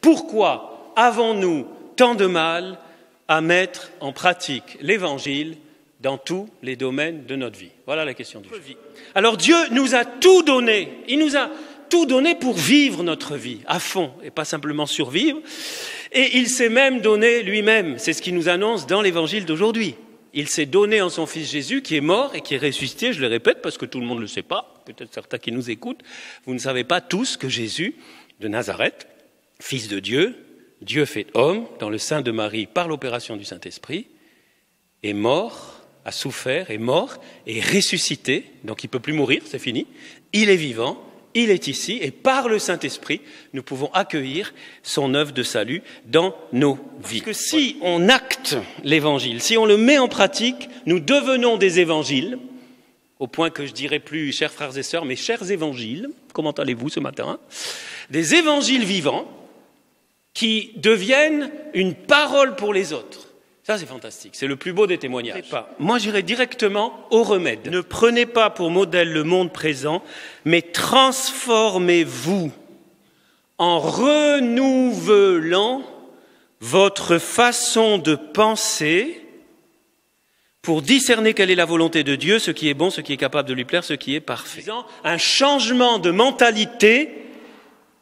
pourquoi avons-nous tant de mal à mettre en pratique l'Évangile dans tous les domaines de notre vie? Voilà la question du jour. Alors Dieu nous a tout donné, il nous a tout donné pour vivre notre vie à fond et pas simplement survivre. Et il s'est même donné lui-même, c'est ce qu'il nous annonce dans l'Évangile d'aujourd'hui. Il s'est donné en son Fils Jésus qui est mort et qui est ressuscité, je le répète parce que tout le monde ne le sait pas, peut-être certains qui nous écoutent, vous ne savez pas tous que Jésus de Nazareth, Fils de Dieu, Dieu fait homme dans le sein de Marie par l'opération du Saint-Esprit, est mort, a souffert, est mort, est ressuscité, donc il ne peut plus mourir, c'est fini, il est vivant, il est ici, et par le Saint-Esprit, nous pouvons accueillir son œuvre de salut dans nos vies. Parce que si on acte l'Évangile, si on le met en pratique, nous devenons des évangiles, au point que je dirais plus, chers frères et sœurs, mais chers évangiles, comment allez-vous ce matin? Des évangiles vivants qui deviennent une parole pour les autres. Ça, c'est fantastique. C'est le plus beau des témoignages. Moi, j'irai directement au remède. Ne prenez pas pour modèle le monde présent, mais transformez-vous en renouvelant votre façon de penser pour discerner quelle est la volonté de Dieu, ce qui est bon, ce qui est capable de lui plaire, ce qui est parfait. Un changement de mentalité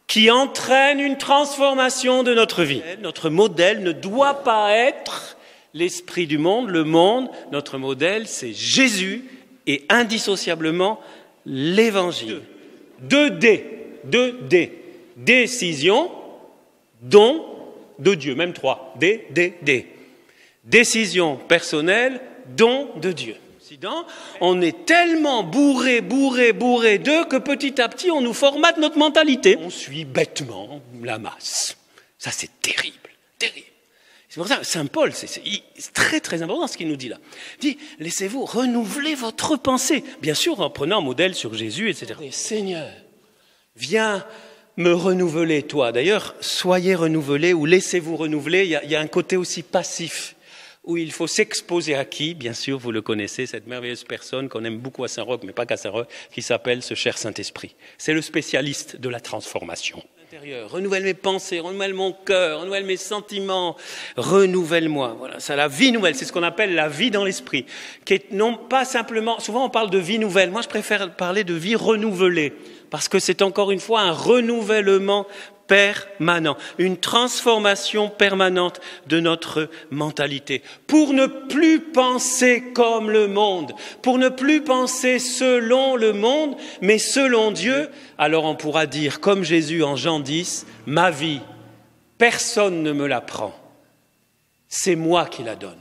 qui entraîne une transformation de notre vie. Notre modèle ne doit pas être l'esprit du monde, le monde. Notre modèle, c'est Jésus et indissociablement l'Évangile. 2D. Décision, don de Dieu, même 3. D. Décision personnelle, don de Dieu. On est tellement bourré d'eux que petit à petit, on nous formate notre mentalité. On suit bêtement la masse. Ça, c'est terrible. C'est pour ça que Saint Paul, c'est très très important ce qu'il nous dit là. Il dit, laissez-vous renouveler votre pensée. Bien sûr, en prenant un modèle sur Jésus, etc. Seigneur, viens me renouveler, toi. D'ailleurs, soyez renouvelés ou laissez-vous renouveler. Il y a un côté aussi passif, où il faut s'exposer à qui? Bien sûr, vous le connaissez, cette merveilleuse personne qu'on aime beaucoup à Saint-Roch, mais pas qu'à Saint-Roch, qui s'appelle ce cher Saint-Esprit. C'est le spécialiste de la transformation. Renouvelle mes pensées, renouvelle mon cœur, renouvelle mes sentiments, renouvelle-moi. Voilà, c'est la vie nouvelle, c'est ce qu'on appelle la vie dans l'esprit, qui est non pas simplement, souvent on parle de vie nouvelle, moi je préfère parler de vie renouvelée, parce que c'est encore une fois un renouvellement permanent, une transformation permanente de notre mentalité, pour ne plus penser comme le monde, pour ne plus penser selon le monde, mais selon Dieu. Alors on pourra dire, comme Jésus en Jean 10, ma vie, personne ne me la prend, c'est moi qui la donne.